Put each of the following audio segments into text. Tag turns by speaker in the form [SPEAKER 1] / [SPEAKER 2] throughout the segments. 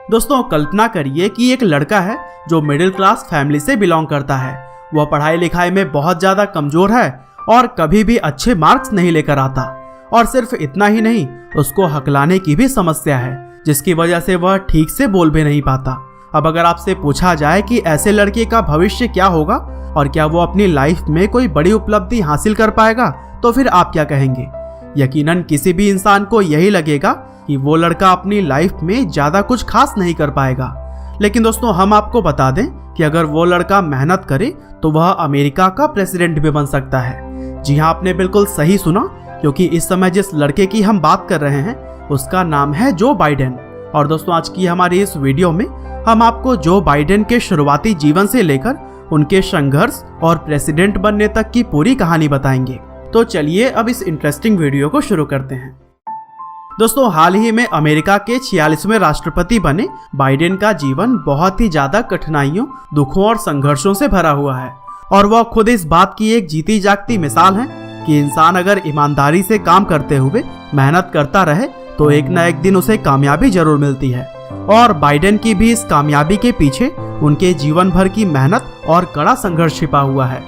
[SPEAKER 1] दोस्तों कल्पना करिए कि एक लड़का है जो मिडिल क्लास फैमिली से बिलोंग करता है। वह पढ़ाई लिखाई में बहुत ज़्यादा कमज़ोर है और कभी भी अच्छे मार्क्स नहीं लेकर आता। और सिर्फ इतना ही नहीं, उसको हकलाने की भी समस्या है, जिसकी वजह से वह ठीक से बोल भी नहीं पाता। अब अगर आपसे पूछा जाए कि ऐसे लड़के का भविष्य क्या होगा और क्या वो अपनी लाइफ में कोई बड़ी उपलब्धि हासिल कर पाएगा, तो फिर आप क्या कहेंगे? यकीनन किसी भी इंसान को यही लगेगा कि वो लड़का अपनी लाइफ में ज़्यादा कुछ खास नहीं कर पाएगा। लेकिन दोस्तों हम आपको बता दें कि अगर वो लड़का मेहनत करे तो वह अमेरिका का प्रेसिडेंट भी बन सकता है। जी हाँ, आपने बिल्कुल सही सुना, क्योंकि इस समय जिस लड़के की हम बात कर रहे हैं उसका नाम है जो बाइडेन। और दोस्तों आज की हमारी इस वीडियो में हम आपको जो बाइडेन के शुरुआती जीवन से लेकर उनके संघर्ष और प्रेसिडेंट बनने तक की पूरी कहानी बताएंगे। तो चलिए अब इस इंटरेस्टिंग वीडियो को शुरू करते हैं। दोस्तों हाल ही में अमेरिका के 46वें राष्ट्रपति बने बाइडेन का जीवन बहुत ही ज्यादा कठिनाइयों, दुखों और संघर्षों से भरा हुआ है। और वह खुद इस बात की एक जीती जागती मिसाल है कि इंसान अगर ईमानदारी से काम करते हुए मेहनत करता रहे तो एक न एक दिन उसे कामयाबी जरूर मिलती है। और बाइडेन की भी इस कामयाबी के पीछे उनके जीवन भर की मेहनत और कड़ा संघर्ष छिपा हुआ है।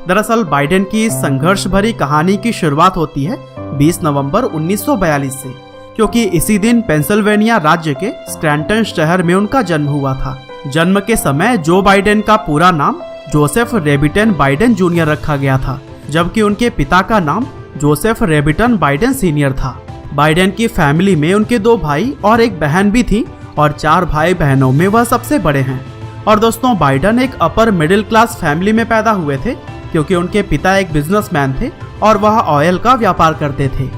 [SPEAKER 1] दरअसल बाइडेन की इस संघर्ष भरी कहानी की शुरुआत होती है 20 नवंबर 1942 से, क्योंकि इसी दिन पेंसिल्वेनिया राज्य के स्क्रैंटन शहर में उनका जन्म हुआ था। जन्म के समय जो बाइडेन का पूरा नाम जोसेफ रेबिटन बाइडेन जूनियर रखा गया था, जबकि उनके पिता का नाम जोसेफ रेबिटन बाइडेन सीनियर था। बाइडेन की फैमिली में उनके 2 भाई और एक बहन भी थी और 4 भाई बहनों में वह सबसे बड़े हैं। और दोस्तों बाइडेन एक अपर मिडिल क्लास फैमिली में पैदा हुए थे, क्योंकि उनके पिता एक बिजनेसमैन थे और वह ऑयल का व्यापार करते थे।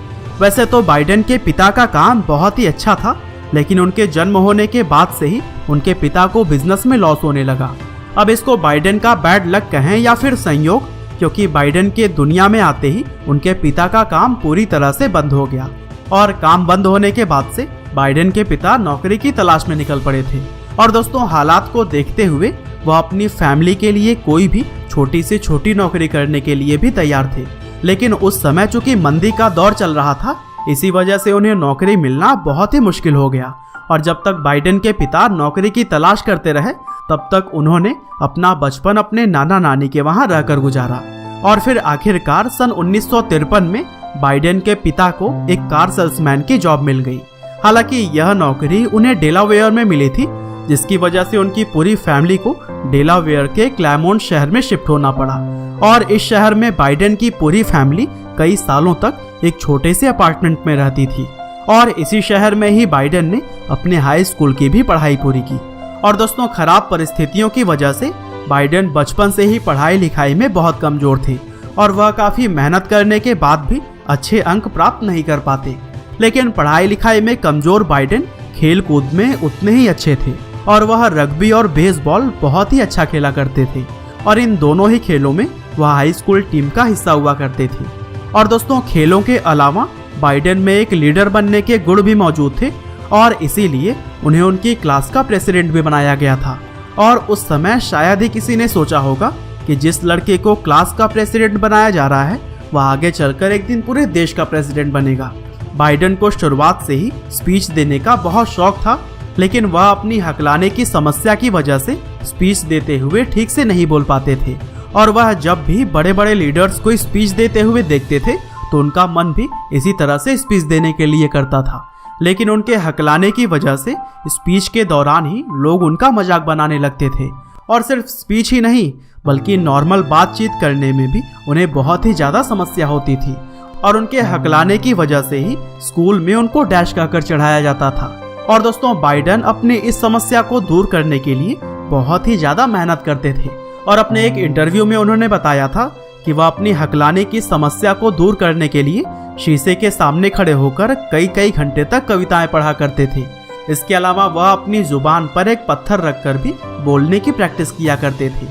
[SPEAKER 1] वैसे तो बाइडेन के पिता का काम बहुत ही अच्छा था, लेकिन उनके जन्म होने के बाद से ही उनके पिता को बिजनेस में लॉस होने लगा। अब इसको बाइडेन का बैड लक कहें या फिर संयोग, क्योंकि बाइडेन के दुनिया में आते ही उनके पिता का काम पूरी तरह से बंद हो गया। और काम बंद होने के बाद से बाइडेन के पिता नौकरी की तलाश में निकल पड़े थे। और दोस्तों हालात को देखते हुए वह अपनी फैमिली के लिए कोई भी छोटी से छोटी नौकरी करने के लिए भी तैयार थे। लेकिन उस समय चूंकि मंदी का दौर चल रहा था, इसी वजह से उन्हें नौकरी मिलना बहुत ही मुश्किल हो गया। और जब तक बाइडेन के पिता नौकरी की तलाश करते रहे, तब तक उन्होंने अपना बचपन अपने नाना नानी के वहां रहकर गुजारा। और फिर आखिरकार सन 1953 में बाइडेन के पिता को एक कार सेल्समैन की जॉब मिल गई। हालांकि यह नौकरी उन्हें डेलावेयर में मिली थी, जिसकी वजह से उनकी पूरी फैमिली को डेलावेयर के क्लैमोंट शहर में शिफ्ट होना पड़ा। और इस शहर में बाइडेन की पूरी फैमिली कई सालों तक एक छोटे से अपार्टमेंट में रहती थी। और इसी शहर में ही बाइडेन ने अपने हाई स्कूल की भी पढ़ाई पूरी की। और दोस्तों खराब परिस्थितियों की वजह से बाइडेन बचपन से ही पढ़ाई लिखाई में बहुत कमजोर थे और वह काफी मेहनत करने के बाद भी अच्छे अंक प्राप्त नहीं कर पाते। लेकिन पढ़ाई लिखाई में कमजोर बाइडेन खेल कूद में उतने ही अच्छे थे और वह रग्बी और बेसबॉल बहुत ही अच्छा खेला करते थे। और इन दोनों ही खेलों में वह हाई स्कूल टीम का हिस्सा हुआ करते थे। और दोस्तों खेलों के अलावा बाइडेन में एक लीडर बनने के गुण भी मौजूद थे और इसीलिए उन्हें उनकी क्लास का प्रेसिडेंट भी बनाया गया था। और उस समय शायद ही किसी ने सोचा होगा कि जिस लड़के को क्लास का प्रेसिडेंट बनाया जा रहा है वह आगे चलकर एक दिन पूरे देश का प्रेसिडेंट बनेगा। बाइडेन को शुरुआत से ही स्पीच देने का बहुत शौक था, लेकिन वह अपनी हकलाने की समस्या की वजह से स्पीच देते हुए ठीक से नहीं बोल पाते थे। और वह जब भी बड़े बड़े लीडर्स को स्पीच देते हुए देखते थे तो उनका मन भी इसी तरह से स्पीच देने के लिए करता था। लेकिन उनके हकलाने की वजह से स्पीच के दौरान ही लोग उनका मजाक बनाने लगते थे। और सिर्फ स्पीच ही नहीं, बल्कि नॉर्मल बातचीत करने में भी उन्हें बहुत ही ज़्यादा समस्या होती थी। और उनके हकलाने की वजह से ही स्कूल में उनको डैश कहकर चढ़ाया जाता था। और दोस्तों बाइडेन अपनी इस समस्या को दूर करने के लिए बहुत ही ज़्यादा मेहनत करते थे। और अपने एक इंटरव्यू में उन्होंने बताया था कि वह अपनी हकलाने की समस्या को दूर करने के लिए शीशे के सामने खड़े होकर कई घंटे तक कविताएं पढ़ा करते थे। इसके अलावा वह अपनी जुबान पर एक पत्थर रखकर भी बोलने की प्रैक्टिस किया करते थे।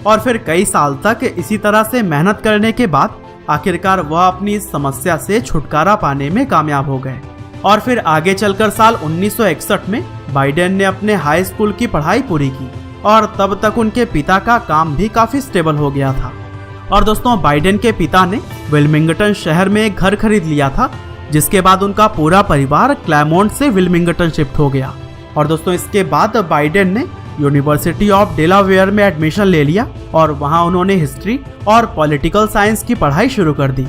[SPEAKER 1] और फिर कई साल तक इसी तरह से मेहनत करने के बाद आखिरकार वह अपनी इस समस्या से छुटकारा पाने में कामयाब हो गए। और फिर आगे चलकर साल 1961 में बाइडेन ने अपने हाई स्कूल की पढ़ाई पूरी की और तब तक उनके पिता का काम भी काफी स्टेबल हो गया था। और दोस्तों बाइडेन के पिता ने विल्मिंगटन शहर में एक घर खरीद लिया था, जिसके बाद उनका पूरा परिवार क्लैमोंट से विल्मिंगटन शिफ्ट हो गया। और दोस्तों इसके बाद बाइडेन ने यूनिवर्सिटी ऑफ डेलावेयर में एडमिशन ले लिया और वहां उन्होंने हिस्ट्री और पॉलिटिकल साइंस की पढ़ाई शुरू कर दी।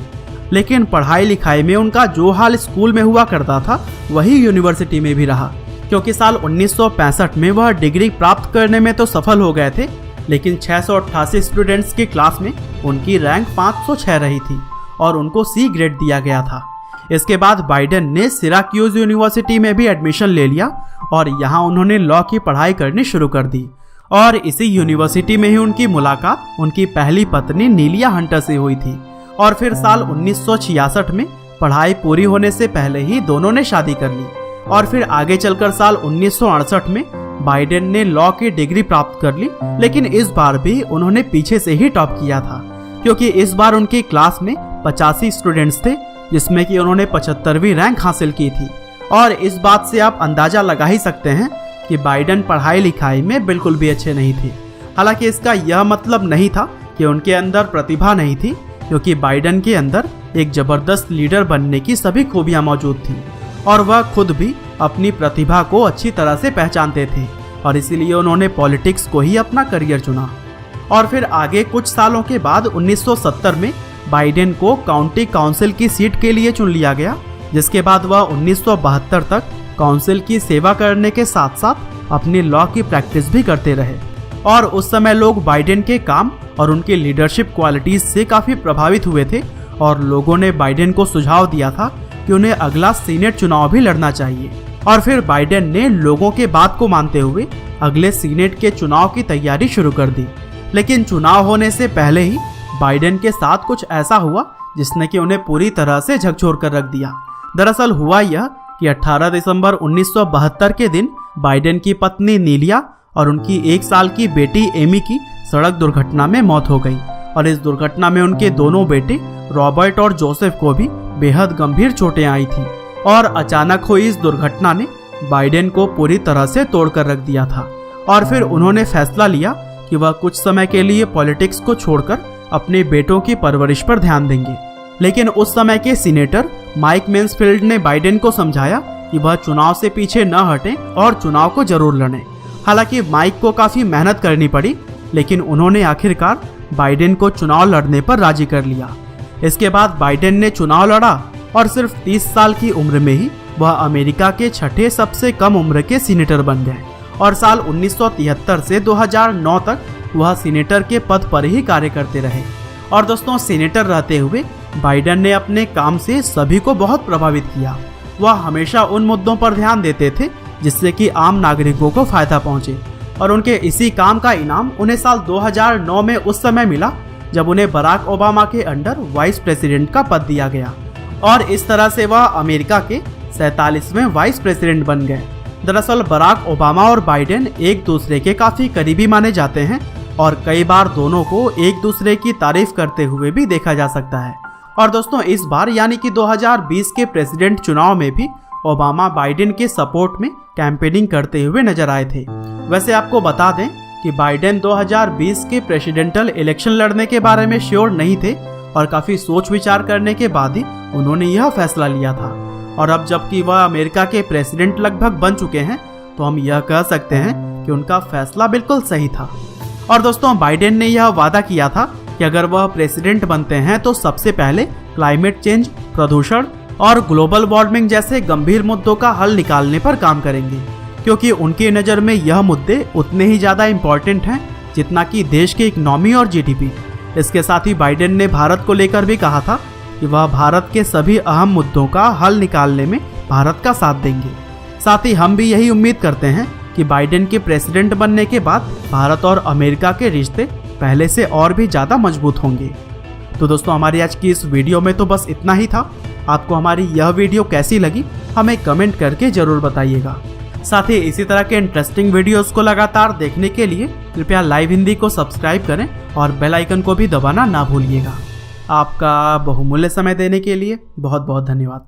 [SPEAKER 1] लेकिन पढ़ाई लिखाई में उनका जो हाल स्कूल में हुआ करता था वही यूनिवर्सिटी में भी रहा, क्योंकि साल 1965 में वह डिग्री प्राप्त करने में तो सफल हो गए थे, लेकिन 688 स्टूडेंट्स की क्लास में उनकी रैंक 506 रही थी और उनको सी ग्रेड दिया गया था। इसके बाद बाइडेन ने सिराक्यूज यूनिवर्सिटी में भी एडमिशन ले लिया और यहाँ उन्होंने लॉ की पढ़ाई करनी शुरू कर दी। और इसी यूनिवर्सिटी में ही उनकी मुलाकात उनकी पहली पत्नी नीलिया हंटर से हुई थी और फिर साल 1966 में पढ़ाई पूरी होने से पहले ही दोनों ने शादी कर ली। और फिर आगे चलकर साल 1968 में बाइडेन ने लॉ की डिग्री प्राप्त कर ली, लेकिन इस बार भी उन्होंने पीछे से ही टॉप किया था, क्योंकि इस बार उनकी क्लास में 85 स्टूडेंट्स थे, जिसमें कि उन्होंने 75वीं रैंक हासिल की थी। और इस बात से आप अंदाजा लगा ही सकते हैं कि बाइडेन पढ़ाई लिखाई में बिल्कुल भी अच्छे नहीं थे। हालांकि इसका यह मतलब नहीं था कि उनके अंदर प्रतिभा नहीं थी, क्योंकि बाइडेन के अंदर एक जबरदस्त लीडर बनने की सभी खूबियां मौजूद थी और वह खुद भी अपनी प्रतिभा को अच्छी तरह से पहचानते थे और इसीलिए उन्होंने पॉलिटिक्स को ही अपना करियर चुना। और फिर आगे कुछ सालों के बाद 1970 में बाइडेन को काउंटी काउंसिल की सीट के लिए चुन लिया गया, जिसके बाद वह 1972 तक काउंसिल की सेवा करने के साथ साथ अपनी लॉ की प्रैक्टिस भी करते रहे। और उस समय लोग बाइडेन के काम और उनकी लीडरशिप क्वालिटीज से काफी प्रभावित हुए थे और लोगों ने बाइडेन को सुझाव दिया था कि उन्हें अगला सीनेट चुनाव भी लड़ना चाहिए। और फिर बाइडेन ने लोगों के बात को मानते हुए अगले सीनेट के चुनाव की तैयारी शुरू कर दी। लेकिन चुनाव होने से पहले ही बाइडेन के साथ कुछ ऐसा हुआ जिसने कि उन्हें पूरी तरह से झकझोर कर रख दिया। दरअसल हुआ यह कि 18 दिसंबर 1972 के दिन बाइडेन की पत्नी नीलिया और उनकी 1 साल की बेटी एमी की सड़क दुर्घटना में मौत हो गई और इस दुर्घटना में उनके दोनों बेटे रॉबर्ट और जोसेफ को भी बेहद गंभीर चोटें आई थी। और अचानक हुई इस दुर्घटना ने बाइडेन को पूरी तरह से तोड़कर रख दिया था और फिर उन्होंने फैसला लिया कि वह कुछ समय के लिए पॉलिटिक्स को छोड़कर अपने बेटों की परवरिश पर ध्यान देंगे। लेकिन उस समय के सीनेटर माइक मैन्सफील्ड ने बाइडेन को समझाया कि वह चुनाव से पीछे न हटें और चुनाव को जरूर लड़ें। हालांकि माइक को काफी मेहनत करनी पड़ी, लेकिन उन्होंने आखिरकार बाइडेन को चुनाव लड़ने पर राजी कर लिया। इसके बाद बाइडेन ने चुनाव लड़ा और सिर्फ 30 साल की उम्र में ही वह अमेरिका के 6ठे सबसे कम उम्र के सीनेटर बन गए और साल 1973 से 2009 तक वह सीनेटर के पद पर ही कार्य करते रहे। और दोस्तों, सीनेटर रहते हुए बाइडेन ने अपने काम से सभी को बहुत प्रभावित किया। वह हमेशा उन मुद्दों पर ध्यान देते थे जिससे कि आम नागरिकों को फायदा पहुंचे और उनके इसी काम का इनाम उन्हें साल 2009 में उस समय मिला जब उन्हें बराक ओबामा के अंडर वाइस प्रेसिडेंट का पद दिया गया और इस तरह से वह अमेरिका के 47वें वाइस प्रेसिडेंट बन गए। दरअसल बराक ओबामा और बाइडेन एक दूसरे के काफी करीबी माने जाते हैं और कई बार दोनों को एक दूसरे की तारीफ करते हुए भी देखा जा सकता है। और दोस्तों, इस बार यानी कि 2020 के प्रेसिडेंट चुनाव में भी ओबामा बाइडेन के सपोर्ट में कैंपेनिंग करते हुए नजर आए थे। वैसे आपको बता दें कि बाइडेन 2020 के प्रेसिडेंटल इलेक्शन लड़ने के बारे में श्योर नहीं थे और काफी सोच विचार करने के बाद ही उन्होंने यह फैसला लिया था। और अब जबकि वह अमेरिका के प्रेसिडेंट लगभग बन चुके हैं, तो हम यह कह सकते हैं कि उनका फैसला बिल्कुल सही था। और दोस्तों, बाइडेन ने यह वादा किया था कि अगर वह प्रेसिडेंट बनते हैं तो सबसे पहले क्लाइमेट चेंज, प्रदूषण और ग्लोबल वार्मिंग जैसे गंभीर मुद्दों का हल निकालने पर काम करेंगे, क्योंकि उनकी नज़र में यह मुद्दे उतने ही ज़्यादा इम्पोर्टेंट हैं जितना कि देश की इकोनॉमी और जीडीपी। इसके साथ ही बाइडेन ने भारत को लेकर भी कहा था कि वह भारत के सभी अहम मुद्दों का हल निकालने में भारत का साथ देंगे। साथ ही हम भी यही उम्मीद करते हैं कि बाइडेन के प्रेसिडेंट बनने के बाद भारत और अमेरिका के रिश्ते पहले से और भी ज़्यादा मजबूत होंगे। तो दोस्तों, हमारी आज की इस वीडियो में तो बस इतना ही था। आपको हमारी यह वीडियो कैसी लगी हमें कमेंट करके ज़रूर बताइएगा। साथ ही इसी तरह के इंटरेस्टिंग वीडियोस को लगातार देखने के लिए कृपया लाइव हिंदी को सब्सक्राइब करें और बेल आइकन को भी दबाना ना भूलिएगा। आपका बहुमूल्य समय देने के लिए बहुत बहुत धन्यवाद।